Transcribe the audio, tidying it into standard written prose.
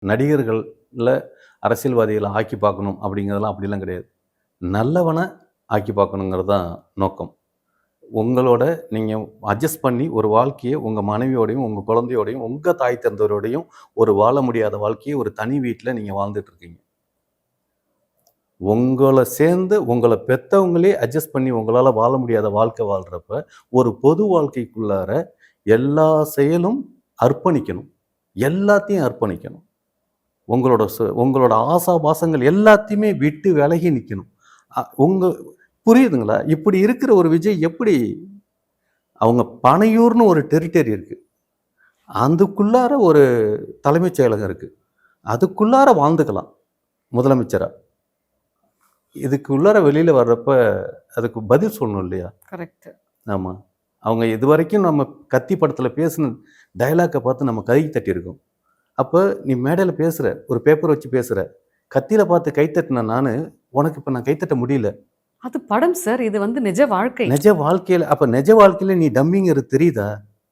நடிகர்கள்ல அரசியல்வாதிகளை ஆக்கி பார்க்கணும் அப்படிங்கிறதெல்லாம் அப்படிலாம் கிடையாது. நல்லவனை ஆக்கி பார்க்கணுங்கிறது தான் நோக்கம். உங்களோட நீங்க அட்ஜஸ்ட் பண்ணி ஒரு வாழ்க்கைய உங்க மனைவியோடையும், உங்க குழந்தையோடையும், உங்க தாய் தந்தையரோடையும் ஒரு வாழ முடியாத வாழ்க்கைய ஒரு தனி வீட்ல நீங்க வாழ்ந்துட்டு இருக்கீங்க. உங்கள சேர்ந்து உங்கள பெத்தவங்களே அட்ஜஸ்ட் பண்ணி உங்களால வாழ முடியாத வாழ்க்கை வாழ்றப்ப, ஒரு பொது வாழ்க்கைக்குள்ளார எல்லா செயலும் அர்ப்பணிக்கணும். எல்லாத்தையும் அர்ப்பணிக்கணும். உங்களோட ஆசாபாசங்கள் எல்லாத்தையுமே விட்டு விலகி நிக்கணும். உங்க புரியுதுங்களா? இப்படி இருக்கிற ஒரு விஜய் எப்படி அவங்க பனையூர்னு ஒரு டெரிட்டரி இருக்கு. அதுக்குள்ளார ஒரு தலைமைச் செயலகம் இருக்கு. அதுக்குள்ளார வாழ்ந்துக்கலாம் முதலமைச்சரா. இதுக்குள்ளார வெளியில வர்றப்ப அதுக்கு பதில் சொல்லணும் இல்லையா? கரெக்ட். ஆமா. அவங்க இதுவரைக்கும் நம்ம கத்தி படத்துல பேசின டயலாக்க பார்த்து நம்ம கை தட்டியிருக்கோம். அப்ப நீ மேடையில பேசுற, ஒரு பேப்பர் வச்சு பேசுற. கத்தியில பார்த்து கை தட்டின நானு, உனக்கு இப்ப நான் கைத்தட்ட முடியல. அது படம் சார். இது வந்து நிஜ வாழ்க்கை. நிஜ வாழ்க்கையில அப்ப நிஜ வாழ்க்கையில நீ டம்மிங்கிறது தெரியுதா?